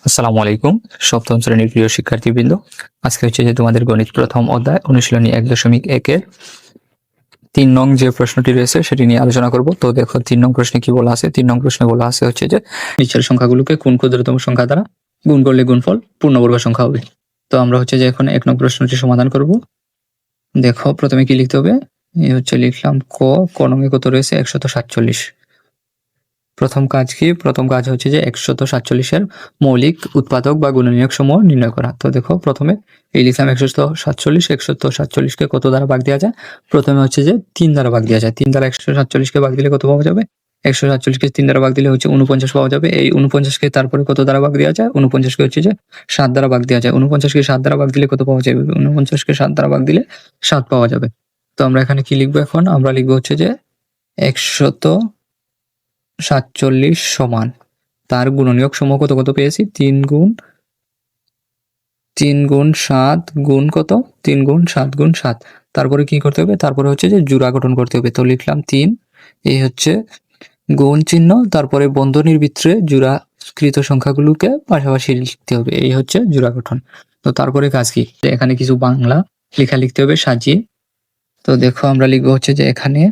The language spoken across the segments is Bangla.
আসসালামু আলাইকুম সপ্তম শ্রেণীর প্রিয় শিক্ষার্থীবৃন্দ। আজকে হচ্ছে যে তোমাদের গণিত প্রথম অধ্যায় অনুশীলনী 1.1-এর 3 নং যে প্রশ্নটি রয়েছে সেটি নিয়ে আলোচনা করব। তো দেখো 3 নং প্রশ্নে কি বলা আছে। 3 নং প্রশ্নে বলা আছে হচ্ছে যে নিচের সংখ্যাগুলোকে কোন ক্ষুদ্রতম সংখ্যা দ্বারা গুণ করলে গুণফল পূর্ণবর্গ সংখ্যা হবে। তো আমরা হচ্ছে যে এখন 1 নং প্রশ্নটি সমাধান করব। দেখো প্রথমে কি লিখতে হবে, এই হচ্ছে লিখলাম ক নংয়ে কত রয়েছে 147। প্রথম কাজ কি? প্রথম কাজ হচ্ছে যে 147-এর মৌলিক উৎপাদক বা গুণনীয়ক সমূহ নির্ণয় করা। তো দেখো প্রথমে এই লিখলাম 147 কে কত দ্বারা ভাগ দেওয়া যায়? প্রথমে হচ্ছে যে 3 দ্বারা ভাগ দেওয়া যায়। 3 দ্বারা 147-কে ভাগ দিলে কত পাওয়া যাবে? 147-কে 3 দ্বারা ভাগ দিলে হচ্ছে 49 পাওয়া যাবে। এই 49-কে তারপরে কত দ্বারা ভাগ দেওয়া যায়? 49-কে হচ্ছে যে 7 দ্বারা ভাগ দেওয়া যায়। 49-কে 7 দ্বারা ভাগ দিলে কত পাওয়া যাবে? 49-কে 7 দ্বারা ভাগ দিলে 7 পাওয়া যাবে। তো আমরা এখানে কি লিখবো এখন? আমরা লিখবো হচ্ছে যে 147 সমান তার গুণনীয়ক সমূহ কত কত পেয়েছি? 3 গুণ 7 গুণ কত? 3 গুণ 7 গুণ 7। তারপরে কি করতে হবে? তারপরে হচ্ছে যে জোড়া গঠন করতে হবে। তো লিখলাম 3, এই হচ্ছে গুণ চিহ্ন, তারপরে বন্ধনীর ভিতরে জোড়াকৃত সংখ্যাগুলোকে পাশাপাশি লিখতে হবে, এই হচ্ছে জোড়া গঠন। তো তারপরে কাজ কি? এখানে কিছু বাংলা লেখা লিখতে হবে সাজিয়ে। তো দেখো আমরা লিখবো হচ্ছে যে এখানে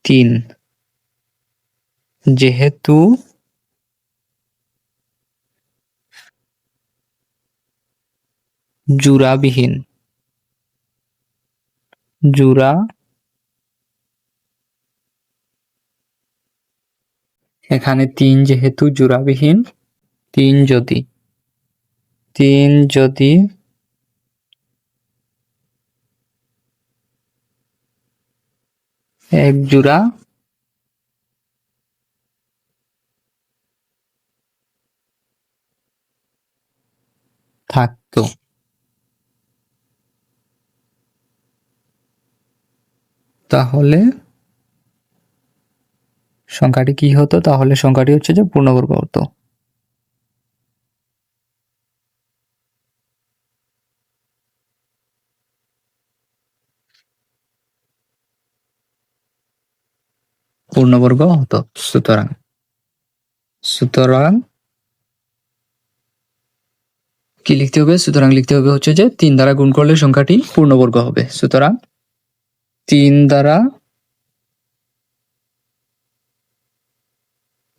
3 যেহেতু জোড়াবিহীন, জোড়া এখানে 3 যেহেতু জোড়াবিহীন, 3 যদি এক জোড়া থাকতো তাহলে সংখ্যাটি কি হতো? তাহলে সংখ্যাটি হচ্ছে যে পূর্ণবর্গ হতো। পূর্ণবর্গ হতো। সুতরাং সুতরাং কি লিখতে হবে? সুতরাং লিখতে হবে হচ্ছে যে 3 দ্বারা গুণ করলে সংখ্যাটি পূর্ণবর্গ হবে। সুতরাং 3 দ্বারা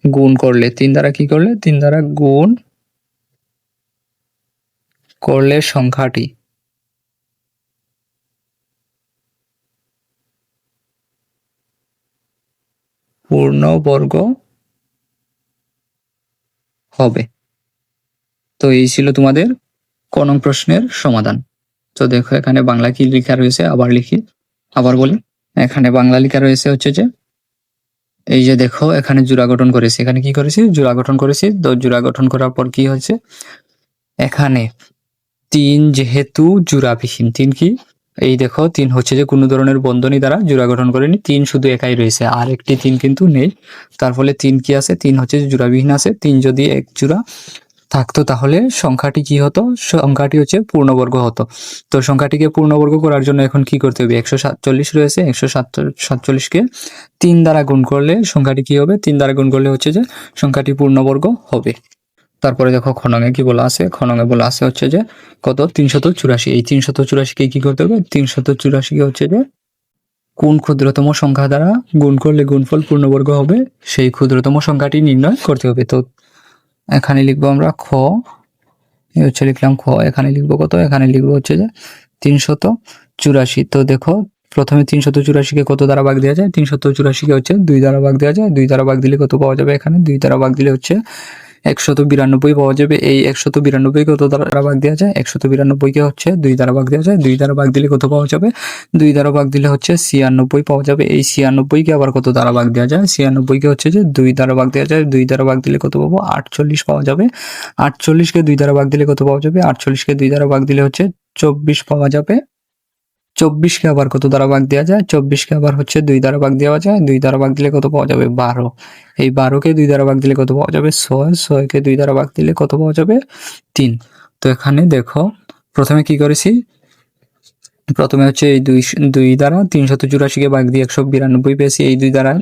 গুণ করলে, 3 দ্বারা কি করলে? 3 দ্বারা গুণ করলে সংখ্যাটি পূর্ণবর্গ হবে। তো এই ছিল তোমাদের ক নং প্রশ্নের সমাধান। তো দেখো এখানে বাংলা কি লেখা রয়েছে, আবার লিখি, আবার বলি। এখানে বাংলা লেখা রয়েছে হচ্ছে যে এই যে দেখো এখানে জোড়া গঠন করেছি। এখানে কি করেছি? জোড়া গঠন করেছি। তো জোড়া গঠন করার পর কি হচ্ছে? এখানে 3 যেহেতু জোড়াবিহীন, 3 কি? এই দেখো 3 হচ্ছে যে কোনো ধরনের বন্ধনী দ্বারা জোড়া গঠন করেনি, 3 শুধু একাই রয়েছে, আর একটি 3 কিন্তু নেই। তার ফলে 3 কি আছে? 3 হচ্ছে যে জোড়াবিহীন আছে। 3 যদি এক জোড়া থাকতো তাহলে সংখ্যাটি কি হতো? সংখ্যাটি হচ্ছে পূর্ণবর্গ হতো। তো সংখ্যাটিকে পূর্ণবর্গ করার জন্য এখন কি করতে হবে? 147 রয়েছে, 147-কে 3 দ্বারা গুণ করলে সংখ্যাটি কি হবে? 3 দ্বারা গুণ করলে হচ্ছে যে সংখ্যাটি পূর্ণবর্গ হবে। তারপরে দেখো খনঙে কি বলা আছে? খনঙে বলা আছে হচ্ছে যে কত? 384। এই 384-কে কি করতে হবে? 384-কে হচ্ছে যে কোন ক্ষুদ্রতম সংখ্যা দ্বারা গুণ করলে গুণফল পূর্ণবর্গ হবে সেই ক্ষুদ্রতম সংখ্যাটি নির্ণয় করতে হবে। তো এখানে লিখবো আমরা খ, এই হচ্ছে লিখলাম খ। এখানে লিখবো কত? এখানে লিখবো হচ্ছে যে 384। তো দেখো প্রথমে 384-কে কত দ্বারা ভাগ দেওয়া যায়? 384-কে হচ্ছে 2 দ্বারা ভাগ দেওয়া যায়। 2 দ্বারা ভাগ দিলে কত পাওয়া যাবে? এখানে 2 দ্বারা ভাগ দিলে হচ্ছে 192 পাওয়া যাবে। এই 192 কত দ্বারা ভাগ দেওয়া যায়? 192-কে হচ্ছে 2 দ্বারা ভাগ দেওয়া যায়। 2 দ্বারা ভাগ দিলে কত পাওয়া যাবে? 2 দ্বারা ভাগ দিলে হচ্ছে 96 পাওয়া যাবে। এই 96-কে আবার কত দ্বারা ভাগ দেওয়া যায়? 96-কে হচ্ছে যে 2 দ্বারা ভাগ দেওয়া যায়। 2 দ্বারা ভাগ দিলে কত পাবো? 48 পাওয়া যাবে। 48-কে 2 দ্বারা ভাগ দিলে কত পাওয়া যাবে? 48-কে 2 দ্বারা ভাগ দিলে হচ্ছে 24 পাওয়া যাবে। 24-কে আবার কত দ্বারা ভাগ দেওয়া যায়? 24-কে আবার হচ্ছে 2 দ্বারা ভাগ দেওয়া যায়। 2 দ্বারা ভাগ দিলে কত পাওয়া যাবে? 12। এই 12-কে 2 দ্বারা ভাগ দিলে কত পাওয়া যাবে? 6। 6-কে 2 দ্বারা ভাগ দিলে কত পাওয়া যাবে? 3। তো এখানে দেখো প্রথমে কি করেছি? প্রথমে হচ্ছে এই দুই দ্বারা 384 ভাগ দিয়ে 192 পেয়েছি, এই দুই দ্বারা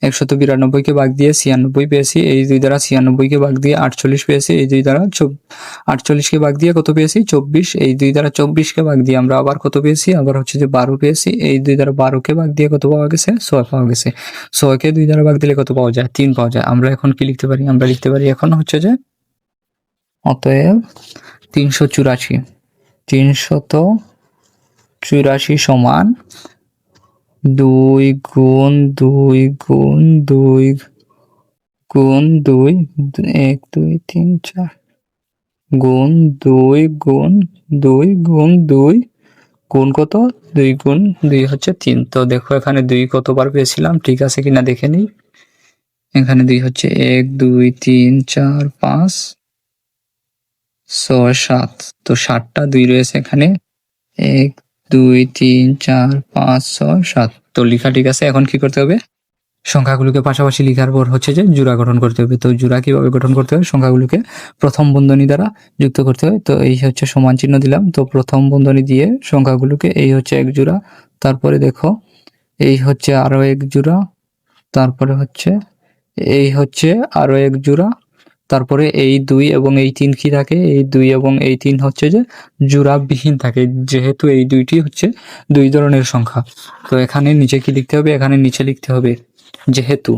192 ভাগ দিয়ে 96 পেয়েছি, এই দুই দ্বারা 96 ভাগ দিয়ে 48 পেয়েছি, এই দুই দ্বারা 48 ভাগ দিয়ে কত পেয়েছি 24, এই দুই দ্বারা 24 ভাগ দিয়ে আমরা আবার কত পেয়েছি, আবার হচ্ছে যে 12 পেয়েছি, এই দুই দ্বারা 12 ভাগ দিয়ে কত পাওয়া গেছে 6 পাওয়া গেছে। 6 দুই দ্বারা ভাগ দিলে কত পাওয়া যায় 3 পাওয়া যায়। আমরা এখন কি লিখতে পারি, আমরা লিখতে পারি এখন হচ্ছে যে অতএব 384 সমান 2 গুণ 2 গুণ 2 গুণ 2 1 2 3 4 গুণ 2 গুণ 2 গুণ 2 গুণ কত 2 গুণ 2 হচ্ছে 3। তো দেখো এখানে 2 কতবার পেয়েছিলাম, ঠিক আছে কিনা দেখে নিই। এখানে 2 হচ্ছে 1 2 3 4 5 6 7, তো 7টা 2 রয়েছে এখানে, 1 2 3 4 5 6 7। তো লেখা ঠিক আছে। এখন কি করতে হবে, সংখ্যাগুলোকে পাশাপাশি লেখার পর হচ্ছে যে জোড়া গঠন করতে হবে। তো জোড়া কিভাবে গঠন করতে হবে, সংখ্যাগুলোকে প্রথম বন্ধনী দ্বারা যুক্ত করতে হয়। তো এই হচ্ছে সমান চিহ্ন দিলাম, তো প্রথম বন্ধনী দিয়ে সংখ্যাগুলোকে, এই হচ্ছে এক জোড়া, তারপরে দেখো এই হচ্ছে আরো এক জোড়া, তারপরে হচ্ছে এই হচ্ছে আরো এক জোড়া, তারপরে এই 2 এবং এই 3 কি থাকে, এই 2 এবং এই 3 হচ্ছে যে জোড়াবিহীন থাকে, যেহেতু এই দুইটি হচ্ছে দুই ধরনের সংখ্যা। তো এখানে নিচে কি লিখতে হবে, এখানে নিচে লিখতে হবে যেহেতু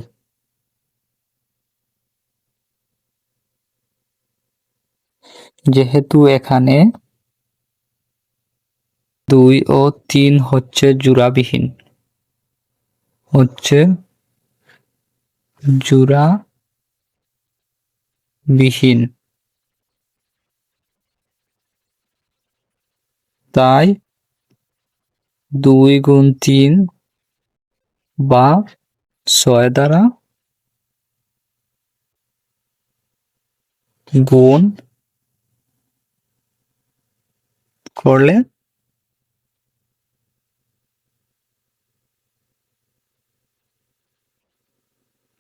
এখানে 2 ও 3 হচ্ছে জোড়াবিহীন, তাই 2 গুণ 3 বা 6 দ্বারা গুণ করলে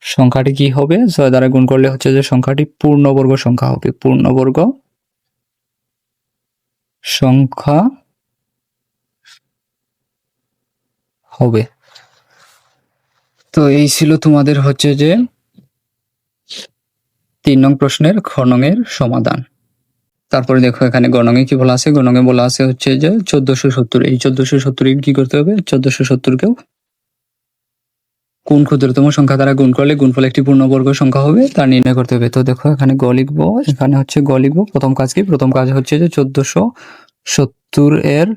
সংখ্যাটি কি হবে, 6 দ্বারা গুণ করলে হচ্ছে যে সংখ্যাটি পূর্ণবর্গ সংখ্যা হবে, পূর্ণবর্গ সংখ্যা হবে। তো এই ছিল তোমাদের হচ্ছে যে 3 নং প্রশ্নের খ নং এর সমাধান। তারপরে দেখো এখানে গ নং এ কি বলা আছে, গ নং এ বলা আছে হচ্ছে যে 1470। এই 1470 কি করতে হবে, 1470 কেও কোন ক্ষুদ্রতম সংখ্যা দ্বারা গুণ করলে গুণফল একটি পূর্ণবর্গ সংখ্যা হবে তা নির্ণয় করতে হবে। তো দেখো এখানে গ লিখবো, এখানে হচ্ছে গ লিখবো। প্রথম কাজ কি, প্রথম কাজ হচ্ছে যে 1470 এর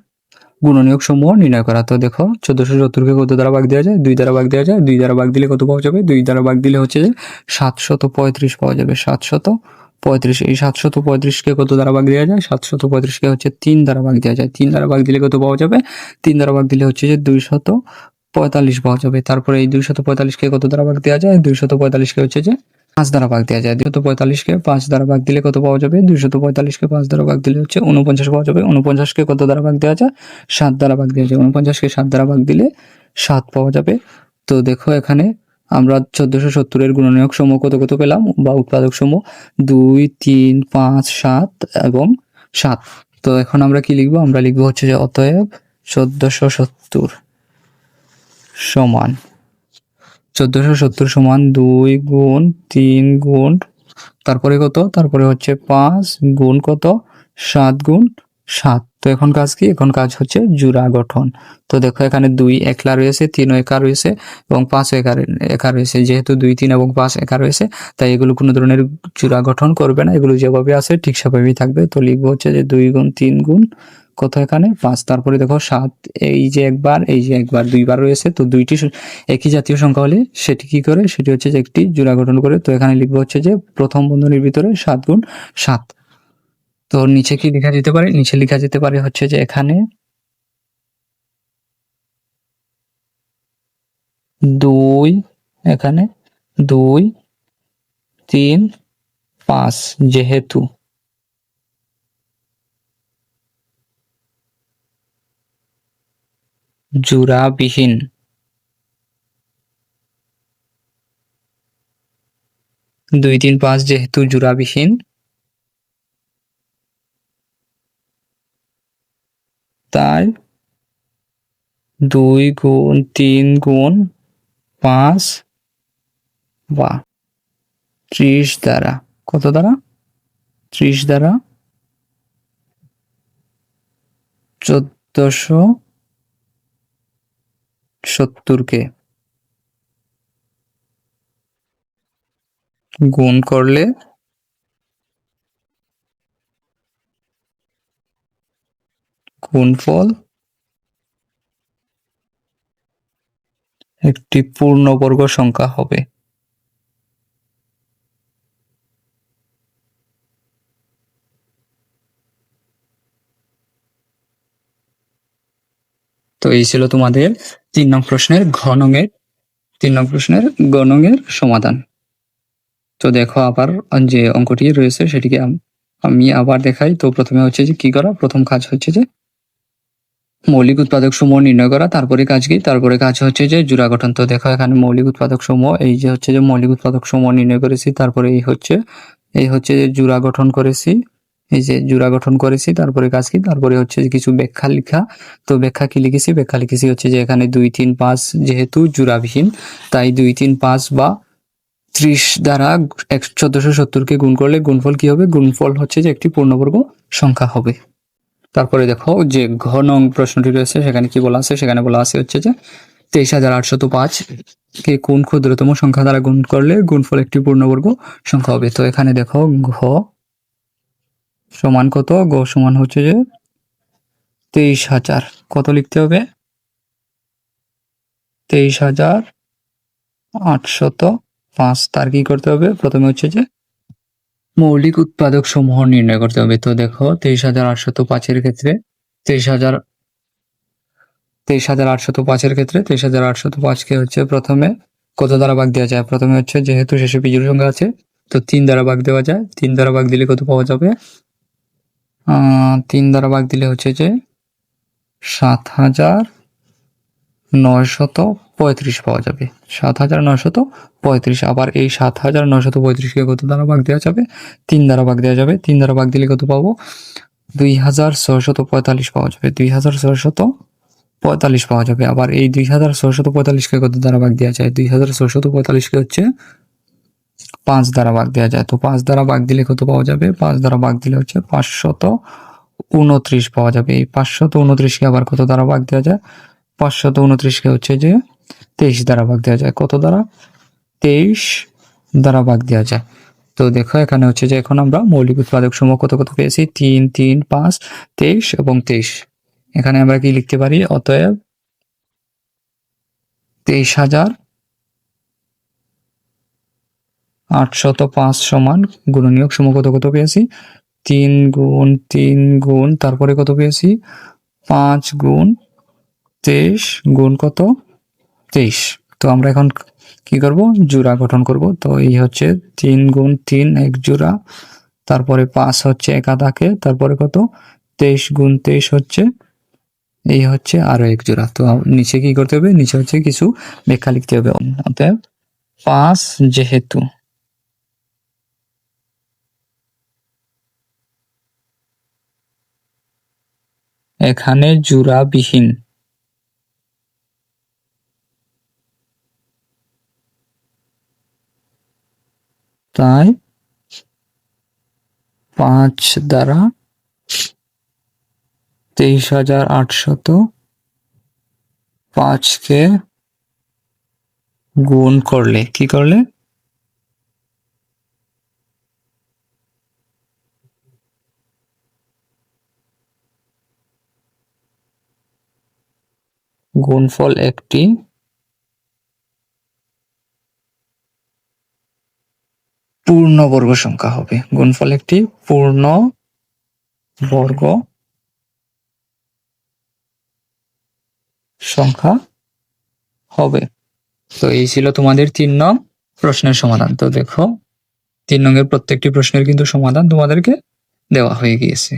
গুণনীয়ক সমূহ নির্ণয় করা। তো দেখো 1470 কে কত দ্বারা ভাগ দেওয়া যায়, 2 দ্বারা ভাগ দেওয়া যায়। 2 দ্বারা ভাগ দিলে কত পাওয়া যাবে, 2 দ্বারা ভাগ দিলে হচ্ছে যে 735 পাওয়া যাবে, 735। এই 735 কে কত দ্বারা ভাগ দেওয়া যায়, 735 কে হচ্ছে 3 দ্বারা ভাগ দেওয়া যায়। 3 দ্বারা ভাগ দিলে কত পাওয়া যাবে, 3 দ্বারা ভাগ দিলে হচ্ছে যে 245 পাওয়া যাবে। তারপরে এই 245 কে কত দ্বারা ভাগ দেওয়া যায়, 245 কে হচ্ছে যে 5 দ্বারা ভাগ দেওয়া যায়। 245 কে 5 দ্বারা ভাগ দিলে কত পাওয়া যাবে, 245 কে 5 দ্বারা ভাগ দিলে হচ্ছে 49 পাওয়া যাবে। 49 কে কত দ্বারা ভাগ দেওয়া যায়, 7 দ্বারা ভাগ দেওয়া যায়। 49 কে 7 দ্বারা ভাগ দিলে 7 পাওয়া যাবে। তো দেখো এখানে আমরা 1470 এর গুণনীয়ক সমূহ কত কত পেলাম, বা উৎপাদক সমূহ 2 3 5 7 এবং 7। তো এখন আমরা কি লিখবো, আমরা লিখবো হচ্ছে যে অতএব 1470 সমান 1470 সমান 2 গুণ 3 গুণ তারপরে কত, তারপরে হচ্ছে 5 গুণ কত 7 গুণ 7। তো এখন কাজ কি, এখন কাজ হচ্ছে জোড়া গঠন। তো দেখো এখানে 2 একলা রয়েছে, 3 একা রয়েছে এবং 5 একা রয়েছে। যেহেতু 2 3 এবং 5 একা রয়েছে, তাই এগুলো কোনো ধরনের জোড়া গঠন করবে না, এগুলো যেভাবে আছে ঠিক সেভাবেই থাকবে। তো লিখবো হচ্ছে যে 2 গুণ 3 গুণ কত এখানে 5, তারপরে দেখো 7, এই যে একবার, এই যে একবার, দুইবার রয়েছে। তো দুইটি একই জাতীয় সংখ্যা হলে সেটি কি করে, সেটি হচ্ছে যে একটি জোড়া গঠন করে। তো এখানে লিখবো হচ্ছে যে প্রথম বন্ধনীর ভিতরে 7 গুণ 7। তো নিচে কি লেখা যেতে পারে, নিচে লেখা যেতে পারে হচ্ছে যে এখানে 2, এখানে 2 3 5, যেহেতু জোড়াবিহীন, 2 3 5 যেহেতু জোড়াবিহীন, তাই 2 গুণ 3 গুণ 5 বা 30 দ্বারা, কত দ্বারা? 30 দ্বারা 1470 কে গুণ করলে গুণফল একটি পূর্ণবর্গ সংখ্যা হবে। তো এই ছিল তোমাদের 3 নং প্রশ্নের গণঙের সমাধান। তো দেখো আবার যে অঙ্কটি রয়েছে সেটিকে আমি আবার দেখাই। তো প্রথমে হচ্ছে যে কি করা, প্রথম কাজ হচ্ছে যে মৌলিক উৎপাদক সমূহ নির্ণয় করা, তারপরে কাজ কি, তারপরে কাজ হচ্ছে যে জোড়া গঠন। তো দেখো এখানে মৌলিক উৎপাদক সমূহ, এই যে হচ্ছে যে মৌলিক উৎপাদক সমূহ নির্ণয় করেছি, তারপরে এই হচ্ছে যে জোড়া গঠন করেছি, এই যে জোড়া গঠন করেছি, তারপরে কাজ কি, তারপরে হচ্ছে যে কিছু ব্যাখ্যা লেখা। তো ব্যাখ্যা কি লিখেছি, ব্যাখ্যা লিখেছি হচ্ছে যে এখানে 2 3 5 যেহেতু জোড়াবিহীন, তাই 2 3 5 বা 30 দ্বারা 1470 কে গুণ করলে গুণফল কি হবে, গুণফল হচ্ছে যে একটি পূর্ণবর্গ সংখ্যা হবে। তারপরে দেখো যে ঘ নং প্রশ্নটি রয়েছে সেখানে কি বলা আছে, সেখানে বলা আছে হচ্ছে যে 23,805 কে কোন ক্ষুদ্রতম সংখ্যা দ্বারা গুণ করলে গুণফল একটি পূর্ণবর্গ সংখ্যা হবে। তো এখানে দেখো ঘ সমান কত, গ সমান হচ্ছে যে 23,000, কত লিখতে হবে, 23,805। তার কি করতে হবে, প্রথমে হচ্ছে যে মৌলিক উৎপাদক সমূহ নির্ণয় করতে হবে। তো দেখো 23,805 ক্ষেত্রে 23,805 ক্ষেত্রে 23,805 কে হচ্ছে প্রথমে কত দ্বারা ভাগ দেওয়া যায়, প্রথমে হচ্ছে যেহেতু শেষে বিজোড় সংখ্যা আছে তো 3 দ্বারা ভাগ দেওয়া যায়। 3 দ্বারা ভাগ দিলে কত পাওয়া যাবে, 3 দ্বারা ভাগ দিলে হচ্ছে যে 7,935 পাওয়া যাবে, 7,935। আবার এই 7,935 কে কত দ্বারা ভাগ দেওয়া যাবে, 3 দ্বারা ভাগ দেওয়া যাবে। 3 দ্বারা ভাগ দিলে কত পাবো, 2,645 পাওয়া যাবে, 2,645 পাওয়া যাবে। আবার এই 2,645-কে কত দ্বারা ভাগ দেওয়া যায়, 2,645-কে হচ্ছে 5 দ্বারা ভাগ দেওয়া যায়। তো 5 দ্বারা ভাগ দিলে কত পাওয়া যাবে, 5 দ্বারা ভাগ দিলে হচ্ছে 529 পাওয়া যাবে। এই 529-কে আবার কত দ্বারা ভাগ দেওয়া যায়, 529-কে হচ্ছে যে 23 দ্বারা ভাগ দেওয়া যায়, কত দ্বারা, 23 দ্বারা ভাগ দেওয়া যায়। তো দেখো এখানে হচ্ছে যে এখন আমরা মৌলিক উৎপাদক সমূহ কত কত পেয়েছি, 3 3 5 23 এবং 23। এখানে আমরা কি লিখতে পারি, অতএব 23,805 সমান গুণনীয়ক সমূহ কত কত পেয়েছি, 3 গুণ 3 গুণ তারপরে কত পেয়েছি, 5 গুণ 23 গুণ কত, 23। তো আমরা এখন কি করব, জোড়া গঠন করব। তো এই হচ্ছে 3 গুণ 3 এক জোড়া, তারপরে 5 হচ্ছে একাধাকে, তারপরে কত 23 গুণ 23 হচ্ছে এই হচ্ছে আরো এক জোড়া। তো নিচে কি করতে হবে, নিচে হচ্ছে কিছু ব্যাখ্যা লিখতে হবে। অতএব 5 যেহেতু এখানে জোড়াবিহীন, তাই 5 দ্বারা 23,805-কে গুণ করলে কি করলে, গুণফল একটি পূর্ণবর্গ সংখ্যা হবে, গুণফল একটি পূর্ণবর্গ সংখ্যা হবে। তো এই ছিল তোমাদের 3 নং প্রশ্নের সমাধান। তো দেখো 3 নংয়ের প্রত্যেকটি প্রশ্নের কিন্তু সমাধান তোমাদেরকে দেওয়া হয়ে গিয়েছে।